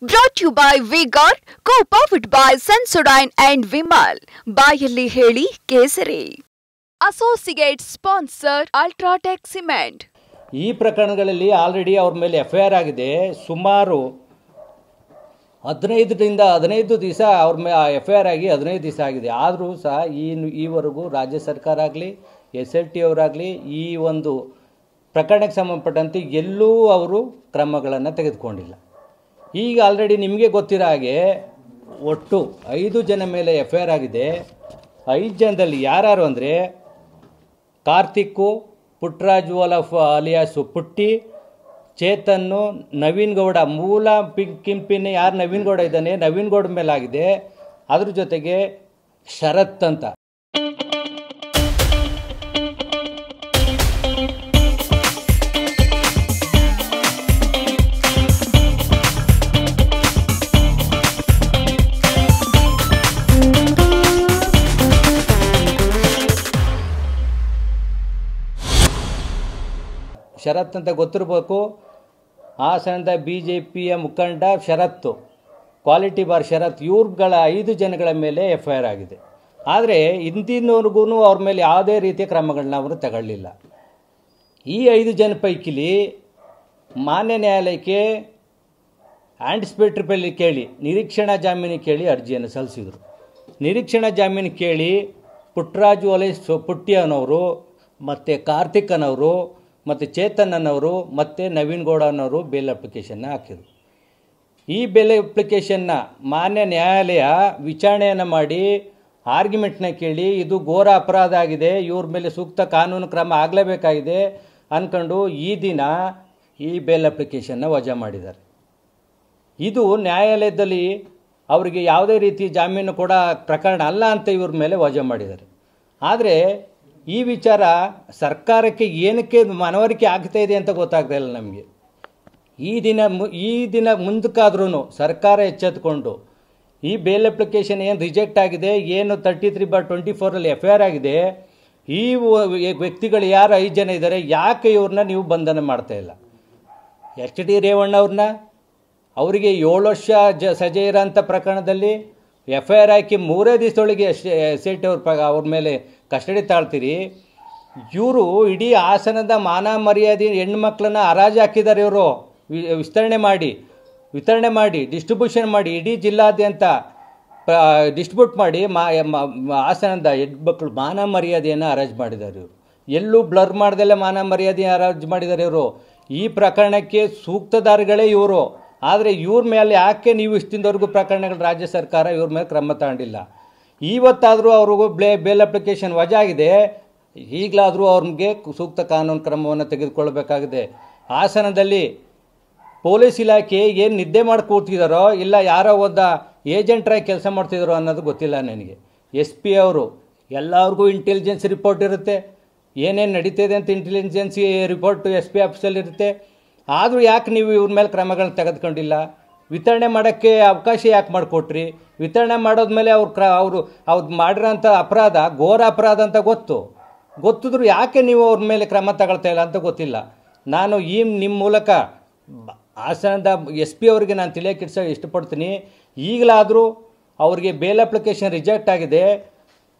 Brought to you by V-Guard, co-powered by Sensodyne and Vimal. ಬಾಯಲ್ಲಿ ಹೇಳಿ ಕೇಸರಿ. Associate sponsor Ultratech Cement. ಈ ಪ್ರಕರಣಗಳಲ್ಲಿ ಆಲ್ರೆಡಿ ಅವ್ರ ಮೇಲೆ ಎಫ್ಐಆರ್ ಆಗಿದೆ. ಸುಮಾರು 15 ದಿವಸ ಅವ್ರ ಮೇಲೆ ಎಫ್ಐಆರ್ ಆಗಿ 15 ದಿವಸ ಆಗಿದೆ. ಆದರೂ ಸಹ ಈವರೆಗೂ ರಾಜ್ಯ ಸರ್ಕಾರ ಆಗಲಿ SLT ಅವರಾಗಲಿ ಈ ಒಂದು ಪ್ರಕರಣಕ್ಕೆ ಸಂಬಂಧಪಟ್ಟಂತೆ ಎಲ್ಲೂ ಅವರು ಕ್ರಮಗಳನ್ನು ತೆಗೆದುಕೊಂಡಿಲ್ಲ. ಈಗ ಆಲ್ರೆಡಿ ನಿಮಗೆ ಗೊತ್ತಿರೋ ಹಾಗೆ ಒಟ್ಟು 5 ಜನ ಮೇಲೆ ಎಫ್ಐಆರ್ ಆಗಿದೆ. 5 ಜನದಲ್ಲಿ ಯಾರು ಅಂದರೆ ಕಾರ್ತಿಕ್ಕು, ಪುಟ್ಟರಾಜು ಅಲಿಯಾಸು ಪುಟ್ಟಿ, ಚೇತನ್ನು, ನವೀನ್ ಗೌಡ, ಮೂಲ ಕಿಂಪಿನ್ ಯಾರು ನವೀನ್ ಗೌಡ ಇದ್ದಾನೆ, ನವೀನ್ ಗೌಡ ಮೇಲಾಗಿದೆ. ಅದ್ರ ಜೊತೆಗೆ ಶರತ್ ಅಂತ ಶರತ್ ಅಂತ ಗೊತ್ತಿರಬೇಕು. ಹಾಸನದ BJPಯ ಮುಖಂಡ ಶರತ್ತು, ಕ್ವಾಲಿಟಿ ಬಾರ್ ಶರತ್, ಇವ್ರುಗಳ 5 ಜನಗಳ ಮೇಲೆ ಎಫ್ಐಆರ್ ಆಗಿದೆ. ಆದರೆ ಇಂದಿನವರೆಗೂ ಅವ್ರ ಮೇಲೆ ಯಾವುದೇ ರೀತಿಯ ಕ್ರಮಗಳನ್ನ ಅವರು ತಗೊಳ್ಳಿಲ್ಲ. ಈ 5 ಜನ ಪೈಕಿಲಿ ಮಾನ್ಯ ನ್ಯಾಯಾಲಯಕ್ಕೆ ಆಂಟಿಸಿಪೇಟರಿ ಬೇಲ್ ಕೇಳಿ ನಿರೀಕ್ಷಣಾ ಜಾಮೀನು ಕೇಳಿ ಅರ್ಜಿಯನ್ನು ಸಲ್ಲಿಸಿದರು. ನಿರೀಕ್ಷಣಾ ಜಾಮೀನು ಕೇಳಿ ಪುಟ್ಟರಾಜು ಪುಟ್ಟಿ ಅನ್ನೋರು ಮತ್ತು ಕಾರ್ತಿಕ್ ಅನ್ನೋರು ಮತ್ತು ಚೇತನ್ ಅನ್ನೋರು ಮತ್ತು ನವೀನ್ ಗೌಡ ಅನ್ನೋರು ಬೇಲ್ ಅಪ್ಲಿಕೇಶನ್ನ ಹಾಕಿದರು. ಈ ಬೇಲ್ ಅಪ್ಲಿಕೇಶನ್ನ ಮಾನ್ಯ ನ್ಯಾಯಾಲಯ ವಿಚಾರಣೆಯನ್ನು ಮಾಡಿ ಆರ್ಗ್ಯುಮೆಂಟ್ನ ಕೇಳಿ ಇದು ಘೋರ ಅಪರಾಧ ಆಗಿದೆ, ಇವ್ರ ಮೇಲೆ ಸೂಕ್ತ ಕಾನೂನು ಕ್ರಮ ಆಗಲೇಬೇಕಾಗಿದೆ ಅಂದ್ಕೊಂಡು ಈ ದಿನ ಈ ಬೇಲ್ ಅಪ್ಲಿಕೇಶನ್ನ ವಜಾ ಮಾಡಿದ್ದಾರೆ. ಇದು ನ್ಯಾಯಾಲಯದಲ್ಲಿ ಅವರಿಗೆ ಯಾವುದೇ ರೀತಿ ಜಾಮೀನು ಕೂಡ ಪ್ರಕರಣ ಅಲ್ಲ ಅಂತ ಇವ್ರ ಮೇಲೆ ವಜಾ ಮಾಡಿದ್ದಾರೆ. ಆದರೆ ಈ ವಿಚಾರ ಸರ್ಕಾರಕ್ಕೆ ಏನಕ್ಕೆ ಮನವರಿಕೆ ಆಗ್ತಾ ಇದೆ ಅಂತ ಗೊತ್ತಾಗ್ತಾ ಇಲ್ಲ ನಮಗೆ. ಈ ದಿನ ಮುಂದಕ್ಕಾದ್ರೂ ಸರ್ಕಾರ ಎಚ್ಚೆತ್ತುಕೊಂಡು ಈ ಬೇಲ್ ಅಪ್ಲಿಕೇಶನ್ ಏನು ರಿಜೆಕ್ಟ್ ಆಗಿದೆ, ಏನು 33/24 ಎಫ್ಐಆರ್ ಆಗಿದೆ, ಈ ವ್ಯಕ್ತಿಗಳು ಯಾರು 5 ಜನ ಇದ್ದಾರೆ, ಯಾಕೆ ಇವ್ರನ್ನ ನೀವು ಬಂಧನ ಮಾಡ್ತಾ ಇಲ್ಲ? HD ರೇವಣ್ಣ ಅವ್ರನ್ನ ಅವರಿಗೆ 7 ವರ್ಷ ಸಜೆ ಇರೋಂಥ ಪ್ರಕರಣದಲ್ಲಿ ಎಫ್ಐಆರ್ ಹಾಕಿ 3 ದಿವಸದೊಳಗೆ SLT ಅವ್ರ ಮೇಲೆ ಕಸ್ಟಡಿ ತಾಳ್ತೀರಿ. ಇವರು ಇಡೀ ಹಾಸನದ ಮಾನ ಮರ್ಯಾದೆ ಹೆಣ್ಮಕ್ಳನ್ನ ಹರಾಜು ಹಾಕಿದ್ದಾರೆ. ಇವರು ವಿತರಣೆ ಮಾಡಿ ಡಿಸ್ಟ್ರಿಬ್ಯೂಷನ್ ಮಾಡಿ ಇಡೀ ಜಿಲ್ಲಾದ್ಯಂತ ಡಿಸ್ಟ್ರಿಬ್ಯೂಟ್ ಮಾಡಿ ಹಾಸನದ ಹೆಣ್ಮಕ್ಳು ಮಾನ ಮರ್ಯಾದೆಯನ್ನು ಹರಾಜು ಮಾಡಿದ್ದಾರೆ. ಇವರು ಎಲ್ಲೂ ಬ್ಲರ್ ಮಾಡ್ದಲ್ಲೇ ಮಾನ ಮರ್ಯಾದೆ ಹರಾಜು ಮಾಡಿದ್ದಾರೆ. ಇವರು ಈ ಪ್ರಕರಣಕ್ಕೆ ಸೂಕ್ತದಾರಗಳೇ ಇವರು. ಆದರೆ ಇವ್ರ ಮೇಲೆ ಯಾಕೆ ನೀವು ಇಷ್ಟಿಂದವರೆಗೂ ಪ್ರಕರಣಗಳು ರಾಜ್ಯ ಸರ್ಕಾರ ಇವ್ರ ಮೇಲೆ ಕ್ರಮ ತಗೊಂಡಿಲ್ಲ? ಇವತ್ತಾದರೂ ಅವ್ರಿಗೂ ಬೇಲ್ ಅಪ್ಲಿಕೇಶನ್ ವಜಾ ಆಗಿದೆ. ಈಗಲಾದರೂ ಅವ್ರಿಗೆ ಸೂಕ್ತ ಕಾನೂನು ಕ್ರಮವನ್ನು ತೆಗೆದುಕೊಳ್ಳಬೇಕಾಗಿದೆ. ಹಾಸನದಲ್ಲಿ ಪೊಲೀಸ್ ಇಲಾಖೆ ಏನು ನಿದ್ದೆ ಮಾಡಿ ಕೂತಿದ್ದಾರೋ ಇಲ್ಲ ಯಾರೋ ಒಬ್ಬ ಏಜೆಂಟ್ರಾಗಿ ಕೆಲಸ ಮಾಡ್ತಿದ್ದಾರೋ ಅನ್ನೋದು ಗೊತ್ತಿಲ್ಲ ನನಗೆ. SP ಅವರು ಎಲ್ಲರಿಗೂ ಇಂಟೆಲಿಜೆನ್ಸ್ ರಿಪೋರ್ಟ್ ಇರುತ್ತೆ, ಏನೇನು ನಡೀತಿದೆ ಅಂತ ಇಂಟೆಲಿಜೆನ್ಸಿ ರಿಪೋರ್ಟು SP ಆಫೀಸಲ್ಲಿ ಇರುತ್ತೆ. ಆದರೂ ಯಾಕೆ ನೀವು ಇವ್ರ ಮೇಲೆ ಕ್ರಮಗಳನ್ನ ತೆಗೆದುಕೊಂಡಿಲ್ಲ? ವಿತರಣೆ ಮಾಡೋಕ್ಕೆ ಅವಕಾಶ ಯಾಕೆ ಮಾಡಿಕೊಟ್ರಿ? ವಿತರಣೆ ಮಾಡೋದ್ಮೇಲೆ ಅವರು ಮಾಡಿರೋಂಥ ಅಪರಾಧ ಘೋರ ಅಪರಾಧ ಅಂತ ಗೊತ್ತಿದ್ರು ಯಾಕೆ ನೀವು ಅವ್ರ ಮೇಲೆ ಕ್ರಮ ತಗೊಳ್ತಾ ಇಲ್ಲ ಅಂತ ಗೊತ್ತಿಲ್ಲ. ನಾನು ನಿಮ್ಮ ಮೂಲಕ ಹಾಸನದ SP ಅವರಿಗೆ ನಾನು ತಿಳಿಯೋಕೆ ಇಷ್ಟಪಡ್ತೀನಿ. ಈಗಲಾದರೂ ಅವ್ರಿಗೆ ಬೇಲ್ ಅಪ್ಲಿಕೇಶನ್ ರಿಜೆಕ್ಟ್ ಆಗಿದೆ.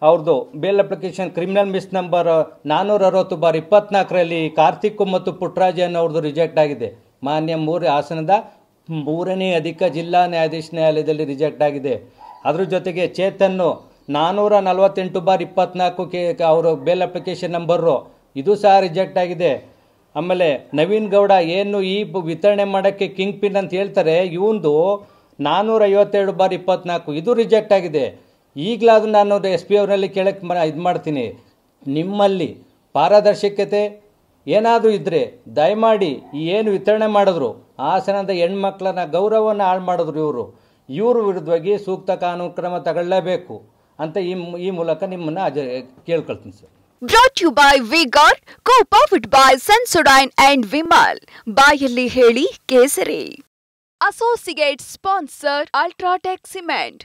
ಅವ್ರದ್ದು bail application criminal misc number 460/24ರಲ್ಲಿ ಕಾರ್ತಿಕ್ಕು ಮತ್ತು ಪುಟ್ಟರಾಜು ಅನ್ನೋರ್ದು ರಿಜೆಕ್ಟ್ ಆಗಿದೆ. ಮಾನ್ಯ ಹಾಸನದ 3ನೇ ಅಧಿಕ ಜಿಲ್ಲಾ ನ್ಯಾಯಾಲಯದಲ್ಲಿ ರಿಜೆಕ್ಟ್ ಆಗಿದೆ. ಅದ್ರ ಜೊತೆಗೆ ಚೇತನ್ನು 448/24 ಅವರು ಬೇಲ್ ಅಪ್ಲಿಕೇಶನ್ ನಂಬರು ಇದು ಸಹ ರಿಜೆಕ್ಟ್ ಆಗಿದೆ. ಆಮೇಲೆ ನವೀನ್ ಗೌಡ ಏನು ಈ ವಿತರಣೆ ಮಾಡೋಕ್ಕೆ ಕಿಂಗ್ ಪಿನ್ ಅಂತ ಹೇಳ್ತಾರೆ, ಇವಂದು 452/24 ಇದು ರಿಜೆಕ್ಟ್ ಆಗಿದೆ. ಈಗಲಾದರೂ ನಾನು SP ಅವರಲ್ಲಿ ಕೇಳಕ್ಕೆ ಇದು ಮಾಡ್ತೀನಿ, ನಿಮ್ಮಲ್ಲಿ ಪಾರದರ್ಶಕತೆ ಏನಾದರೂ ಇದ್ದರೆ ದಯಮಾಡಿ ಏನು ವಿತರಣೆ ಮಾಡಿದ್ರು ಹಾಸನದ ಹೆಣ್ಮಕ್ಳನ್ನ ಗೌರವವನ್ನು ಹಾಳು ಮಾಡಿದ್ರು ಇವ್ರ ವಿರುದ್ಧವಾಗಿ ಸೂಕ್ತ ಕಾನೂನು ಕ್ರಮ ತಗೊಳ್ಳಲೇಬೇಕು ಅಂತ ಈ ಮೂಲಕ ನಿಮ್ಮನ್ನು ಕೇಳ್ಕೊಳ್ತೀನಿ sir. Brought to you by V-Guard, co-powered by Sensodyne and Vimal. ಬಾಯಲ್ಲಿ ಹೇಳಿ ಕೇಸರಿ. Associate sponsor Ultratech Cement.